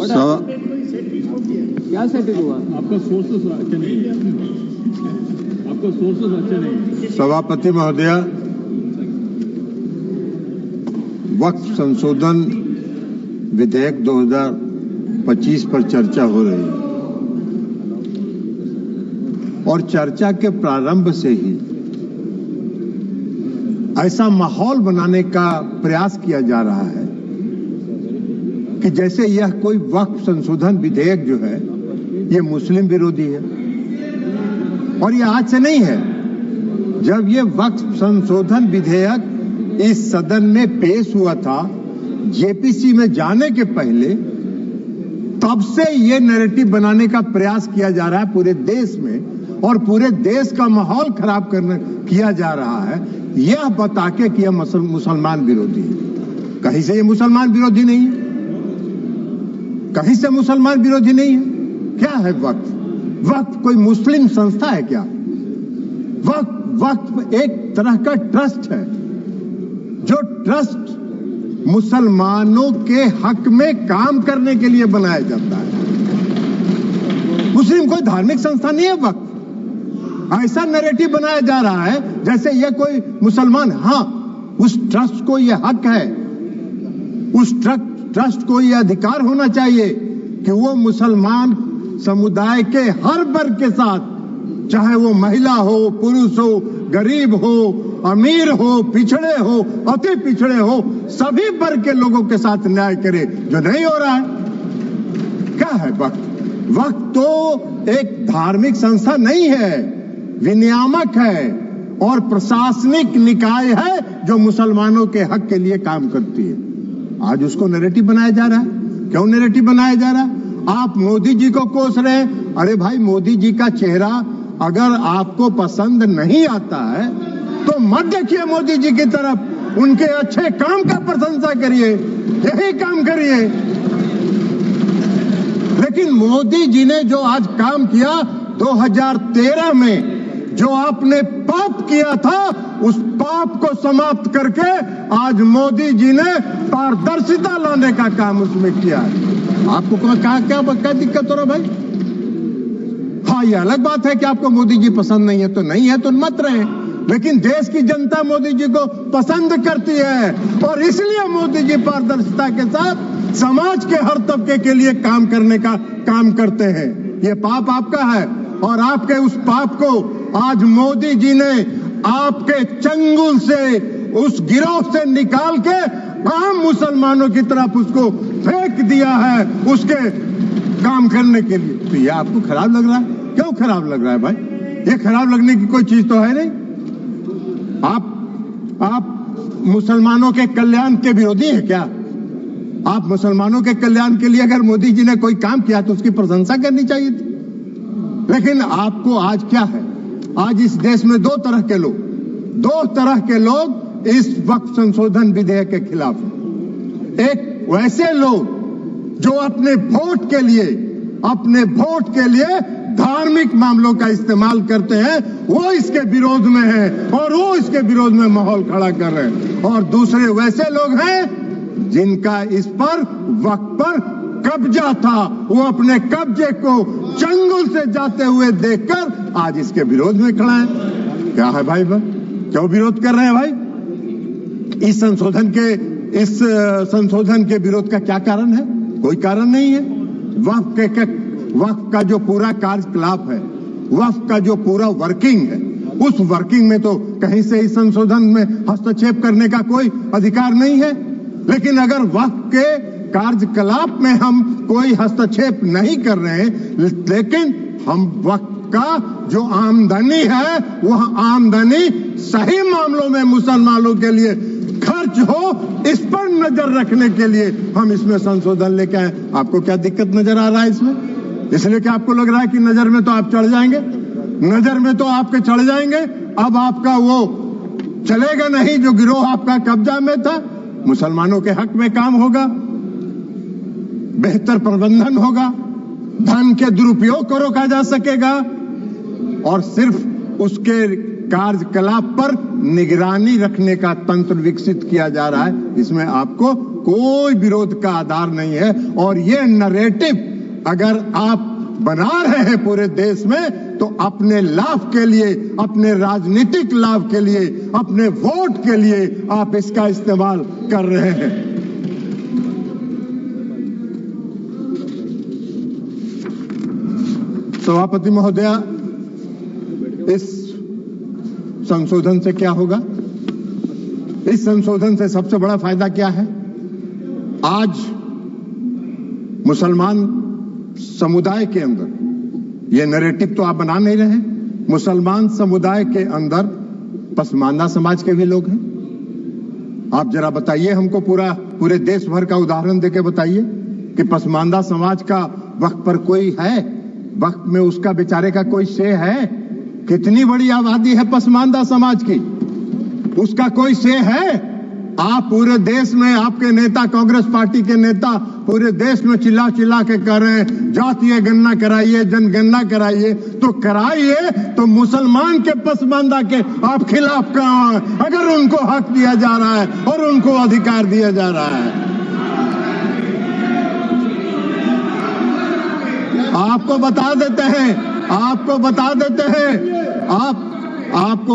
क्या सेटिंग हुआ? आपका सोर्सेस अच्छे नहीं है, आपका सोर्सेस अच्छे नहीं। सभापति महोदया, वक्फ संशोधन विधेयक 2025 पर चर्चा हो रही है और चर्चा के प्रारंभ से ही ऐसा माहौल बनाने का प्रयास किया जा रहा है कि जैसे यह कोई वक्फ संशोधन विधेयक जो है ये मुस्लिम विरोधी है। और यह आज से नहीं है। जब ये वक्फ संशोधन विधेयक इस सदन में पेश हुआ था जेपीसी में जाने के पहले, तब से ये नैरेटिव बनाने का प्रयास किया जा रहा है पूरे देश में, और पूरे देश का माहौल खराब किया जा रहा है यह बता के कि यह मुसलमान विरोधी है। कहीं से ये मुसलमान विरोधी नहीं है, कहीं से मुसलमान विरोधी नहीं है। क्या है वक्फ? वक्फ कोई मुस्लिम संस्था है क्या? वक्फ एक तरह का ट्रस्ट है, जो ट्रस्ट मुसलमानों के हक में काम करने के लिए बनाया जाता है। मुस्लिम कोई धार्मिक संस्था नहीं है वक्फ। ऐसा नैरेटिव बनाया जा रहा है जैसे ये कोई मुसलमान, हाँ उस ट्रस्ट को ये हक है, उस ट्रस्ट को ये अधिकार होना चाहिए कि वो मुसलमान समुदाय के हर वर्ग के साथ, चाहे वो महिला हो, पुरुष हो, गरीब हो, अमीर हो, पिछड़े हो, अति पिछड़े हो, सभी वर्ग के लोगों के साथ न्याय करे, जो नहीं हो रहा है। क्या है वक्फ? वक्फ तो एक धार्मिक संस्था नहीं है, विनियामक है और प्रशासनिक निकाय है जो मुसलमानों के हक के लिए काम करती है। आज उसको नैरेटिव बनाया जा रहा है। क्यों नैरेटिव बनाया जा रहा है? आप मोदी जी को कोस रहे हैं। अरे भाई, मोदी जी का चेहरा अगर आपको पसंद नहीं आता है तो मत देखिए मोदी जी की तरफ, उनके अच्छे काम का प्रशंसा करिए, यही काम करिए। लेकिन मोदी जी ने जो आज काम किया 2013 में, जो आपने पाप किया था, उस पाप को समाप्त करके आज मोदी जी ने पारदर्शिता लाने का काम उसमें किया है। आपको क्या दिक्कत हो रहा भाई? हाँ, ये अलग बात है कि आपको मोदी जी पसंद नहीं है तो नहीं है, तो मत रहे। लेकिन देश की जनता मोदी जी को पसंद करती है और इसलिए मोदी जी पारदर्शिता के साथ समाज के हर तबके के लिए काम करने का काम करते हैं। ये पाप आपका है और आपके उस पाप को आज मोदी जी ने आपके चंगुल से, उस गिरोह से निकाल के आम मुसलमानों की तरफ उसको फेंक दिया है उसके काम करने के लिए। तो ये आपको खराब लग रहा है? क्यों खराब लग रहा है भाई? ये खराब लगने की कोई चीज तो है नहीं। आप मुसलमानों के कल्याण के विरोधी हैं क्या? आप मुसलमानों के कल्याण के लिए अगर मोदी जी ने कोई काम किया तो उसकी प्रशंसा करनी चाहिए थी। लेकिन आपको आज क्या है? आज इस देश में दो तरह के लोग इस वक्फ संशोधन विधेयक के खिलाफ हैं। एक वैसे लोग जो अपने वोट के लिए धार्मिक मामलों का इस्तेमाल करते हैं, वो इसके विरोध में हैं और वो इसके विरोध में माहौल खड़ा कर रहे हैं। और दूसरे वैसे लोग हैं जिनका इस पर वक्फ पर कब्जा था, वो अपने कब्जे को चंगुल से जाते हुए देखकर आज इसके विरोध में खड़ा है। क्या है भाई? क्यों विरोध कर रहे हैं भाई? इस संशोधन के विरोध का क्या कारण है? कोई कारण नहीं है। वक्फ का जो पूरा कार्यकलाप है, वक्फ का जो पूरा वर्किंग है, उस वर्किंग में तो कहीं से इस संशोधन में हस्तक्षेप करने का कोई अधिकार नहीं है। लेकिन अगर वक्फ के कार्यकलाप में हम कोई हस्तक्षेप नहीं कर रहे हैं, लेकिन हम वक्फ का जो आमदनी है वह आमदनी सही मामलों में मुसलमानों के लिए खर्च हो, इस पर नजर रखने के लिए हम इसमें संशोधन लेके आए। आपको क्या दिक्कत नजर आ रहा है इसमें? इसलिए कि आपको लग रहा है कि नजर में तो आप चढ़ जाएंगे, नजर में तो आपके चढ़ जाएंगे। अब आपका वो चलेगा नहीं जो गिरोह आपका कब्जा में था। मुसलमानों के हक में काम होगा, बेहतर प्रबंधन होगा, धन के दुरुपयोग को रोका जा सकेगा और सिर्फ उसके कार्यकलाप पर निगरानी रखने का तंत्र विकसित किया जा रहा है। इसमें आपको कोई विरोध का आधार नहीं है। और ये नरेटिव अगर आप बना रहे हैं पूरे देश में तो अपने लाभ के लिए, अपने राजनीतिक लाभ के लिए, अपने वोट के लिए आप इसका इस्तेमाल कर रहे हैं। सभापति महोदया, इस संशोधन से क्या होगा? इस संशोधन से सबसे बड़ा फायदा क्या है? आज मुसलमान समुदाय के अंदर, ये नैरेटिव तो आप बना नहीं रहे, मुसलमान समुदाय के अंदर पसमानदा समाज के भी लोग हैं। आप जरा बताइए हमको, पूरे देश भर का उदाहरण देके बताइए कि पसमानदा समाज का वक्त पर कोई है, वक्त में उसका बेचारे का कोई से है? कितनी बड़ी आबादी है पसमानदा समाज की, उसका कोई से है? आप पूरे देश में, आपके नेता, कांग्रेस पार्टी के नेता पूरे देश में चिल्ला चिल्ला के कह रहे हैं जातीय गणना कराइए, जनगणना कराइए, तो कराइए, तो मुसलमान के पसमानदा के आप खिलाफ कहां हैं? अगर उनको हक दिया जा रहा है और उनको अधिकार दिया जा रहा है। आपको बता देते हैं, आपको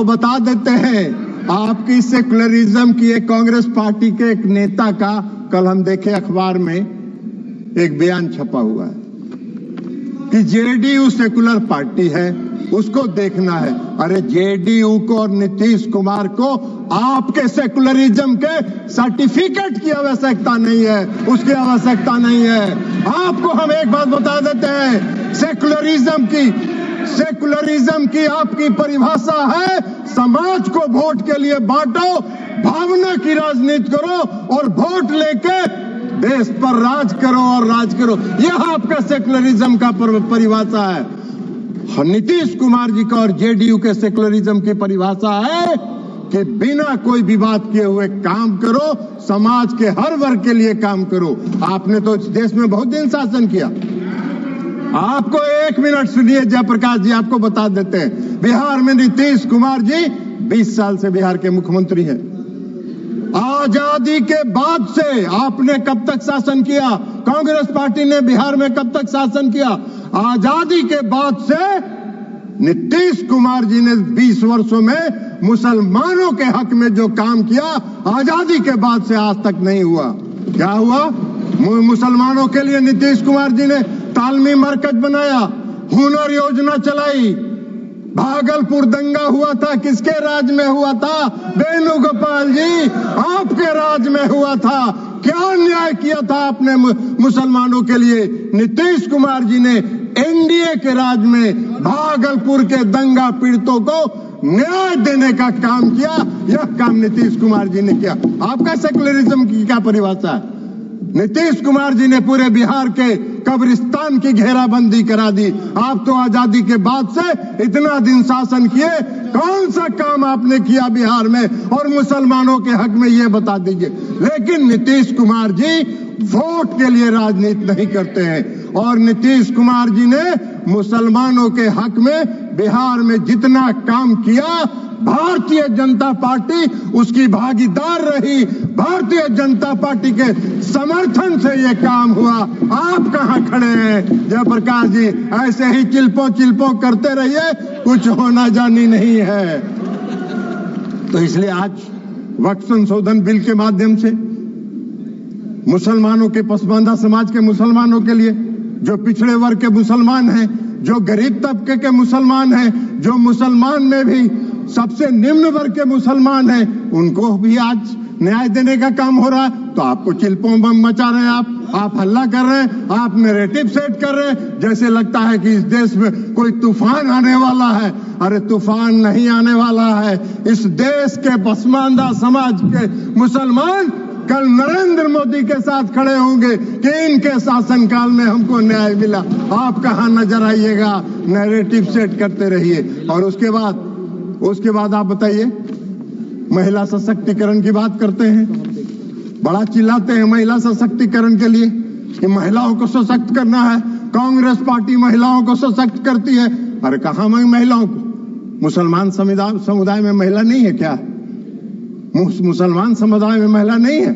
बता देते हैं, आपकी सेकुलरिज्म की एक कांग्रेस पार्टी के एक नेता का कल हम देखे अखबार में एक बयान छपा हुआ है कि जेडीयू सेकुलर पार्टी है, उसको देखना है। अरे जेडीयू को और नीतीश कुमार को आपके सेकुलरिज्म के सर्टिफिकेट की आवश्यकता नहीं है, उसकी आवश्यकता नहीं है। आपको हम एक बात बता देते हैं, सेकुलरिज्म की आपकी परिभाषा है समाज को वोट के लिए बांटो, भावना की राजनीति करो और वोट लेके देश पर राज करो और राज करो। यह आपका सेकुलरिज्म का परिभाषा है। नीतीश कुमार जी का और जेडीयू के सेकुलरिज्म की परिभाषा है कि बिना कोई विवाद किए हुए काम करो, समाज के हर वर्ग के लिए काम करो। आपने तो इस देश में बहुत दिन शासन किया। आपको एक मिनट सुनिए, जयप्रकाश जी आपको बता देते हैं, बिहार में नीतीश कुमार जी 20 साल से बिहार के मुख्यमंत्री हैं। आजादी के बाद से आपने कब तक शासन किया? कांग्रेस पार्टी ने बिहार में कब तक शासन किया? आजादी के बाद से नीतीश कुमार जी ने 20 वर्षों में मुसलमानों के हक में जो काम किया, आजादी के बाद से आज तक नहीं हुआ। क्या हुआ? मुसलमानों के लिए नीतीश कुमार जी ने तालमी मरकज बनाया, हुनर योजना चलाई। भागलपुर दंगा हुआ था, किसके राज में हुआ था? वेणुगोपाल जी, आपके राज में हुआ था। क्या न्याय किया था आपने मुसलमानों के लिए? नीतीश कुमार जी ने एनडीए के राज में भागलपुर के दंगा पीड़ितों को न्याय देने का काम किया। यह काम नीतीश कुमार जी ने किया। आपका सेकुलरिज्म की क्या परिभाषा है? नीतीश कुमार जी ने पूरे बिहार के कब्रिस्तान की घेराबंदी करा दी। आप तो आजादी के बाद से इतना दिन शासन किए, कौन सा काम आपने किया बिहार में और मुसलमानों के हक में, ये बता दीजिए। लेकिन नीतीश कुमार जी वोट के लिए राजनीति नहीं करते हैं और नीतीश कुमार जी ने मुसलमानों के हक में बिहार में जितना काम किया, भारतीय जनता पार्टी उसकी भागीदार रही। भारतीय जनता पार्टी के समर्थन से ये काम हुआ। आप कहां खड़े हैं जयप्रकाश जी? ऐसे ही चिल्पो करते रहिए, कुछ होना जानी नहीं है। तो इसलिए आज वक्फ संशोधन बिल के माध्यम से मुसलमानों के, पसमानदा समाज के मुसलमानों के लिए, जो पिछड़े वर्ग के मुसलमान हैं, जो गरीब तबके के मुसलमान हैं, जो मुसलमान में भी सबसे निम्न वर्ग के मुसलमान हैं, उनको भी आज न्याय देने का काम हो रहा है। तो आपको चिल्पों बम मचा रहे हैं, आप हल्ला कर रहे हैं, आप नैरेटिव सेट कर रहे हैं, जैसे लगता है कि इस देश में कोई तूफान आने वाला है। अरे तूफान नहीं आने वाला है। इस देश के पसमानदा समाज के मुसलमान कल नरेंद्र मोदी के साथ खड़े होंगे कि इनके शासनकाल में हमको न्याय मिला। आप कहां नजर आइएगा? नैरेटिव सेट करते रहिए। और उसके बाद आप बताइए, महिला सशक्तिकरण की बात करते हैं, बड़ा चिल्लाते हैं महिला सशक्तिकरण के लिए कि महिलाओं को सशक्त करना है, कांग्रेस पार्टी महिलाओं को सशक्त करती है। अरे कहां महिलाओं को? मुसलमान समुदाय में महिला नहीं है क्या? मुसलमान समुदाय में महिला नहीं है?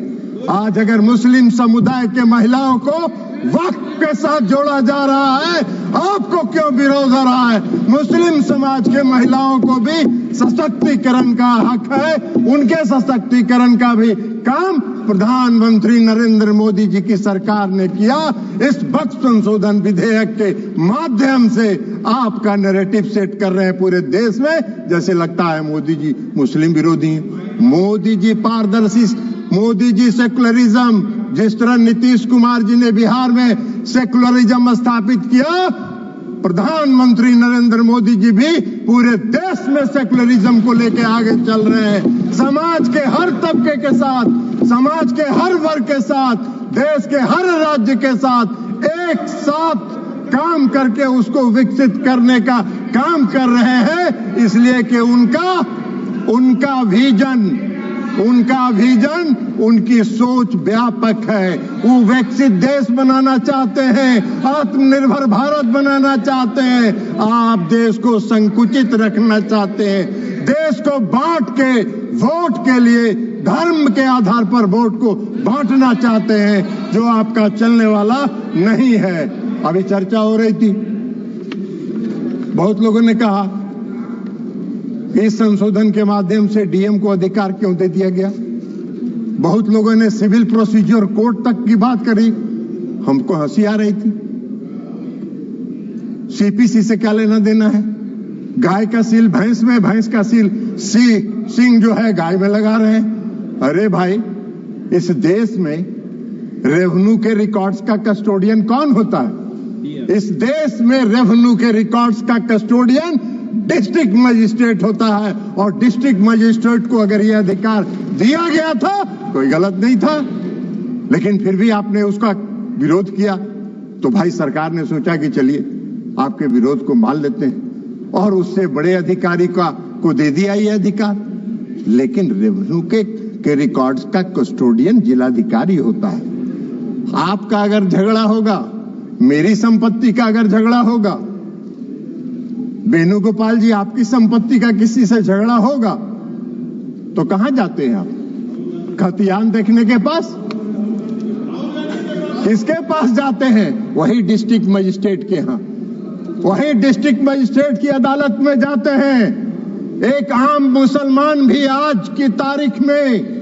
आज अगर मुस्लिम समुदाय के महिलाओं को वक्फ के साथ जोड़ा जा रहा है, आपको क्यों विरोध हो रहा है? मुस्लिम समाज के महिलाओं को भी सशक्तिकरण का हक है, उनके सशक्तिकरण का भी काम प्रधानमंत्री नरेंद्र मोदी जी की सरकार ने किया। इस वक्फ संशोधन विधेयक के माध्यम से आपका नैरेटिव सेट कर रहे हैं पूरे देश में, जैसे लगता है मोदी जी मुस्लिम विरोधी हैं। मोदी जी पारदर्शी, मोदी जी सेकुलरिज्म, जिस तरह नीतीश कुमार जी ने बिहार में सेकुलरिज्म स्थापित किया, प्रधानमंत्री नरेंद्र मोदी जी भी पूरे देश में सेकुलरिज्म को लेकर आगे चल रहे हैं। समाज के हर तबके के साथ, समाज के हर वर्ग के साथ, देश के हर राज्य के साथ एक साथ काम करके उसको विकसित करने का काम कर रहे हैं, इसलिए कि उनका विजन, उनकी सोच व्यापक है। वो विकसित देश बनाना चाहते हैं, आत्मनिर्भर भारत बनाना चाहते हैं। आप देश को संकुचित रखना चाहते हैं, देश को बांट के वोट के लिए धर्म के आधार पर वोट को बांटना चाहते हैं, जो आपका चलने वाला नहीं है। अभी चर्चा हो रही थी, बहुत लोगों ने कहा इस संशोधन के माध्यम से डीएम को अधिकार क्यों दे दिया गया। बहुत लोगों ने सिविल प्रोसीजर कोड तक की बात करी, हमको हंसी आ रही थी। सीपीसी से क्या लेना देना है? गाय का सील भैंस में, भैंस का सील सिंह जो है गाय में लगा रहे हैं। अरे भाई, इस देश में रेवेन्यू के रिकॉर्ड्स का कस्टोडियन कौन होता है? इस देश में रेवेन्यू के रिकॉर्ड्स का कस्टोडियन डिस्ट्रिक्ट मजिस्ट्रेट होता है, और डिस्ट्रिक्ट मजिस्ट्रेट को अगर यह अधिकार दिया गया था, कोई गलत नहीं था, लेकिन फिर भी आपने उसका विरोध किया। तो भाई सरकार ने सोचा कि चलिए आपके विरोध को मान लेते हैं, और उससे बड़े अधिकारी को दे दिया ये अधिकार। लेकिन रेवेन्यू के रिकॉर्ड्स का कस्टोडियन जिलाधिकारी होता है। आपका अगर झगड़ा होगा, मेरी संपत्ति का अगर झगड़ा होगा, वेणुगोपाल जी आपकी संपत्ति का किसी से झगड़ा होगा, तो कहां जाते हैं आप? खतियान देखने के पास? किसके पास जाते हैं? वही डिस्ट्रिक्ट मजिस्ट्रेट के यहां, वही डिस्ट्रिक्ट मजिस्ट्रेट की अदालत में जाते हैं। एक आम मुसलमान भी आज की तारीख में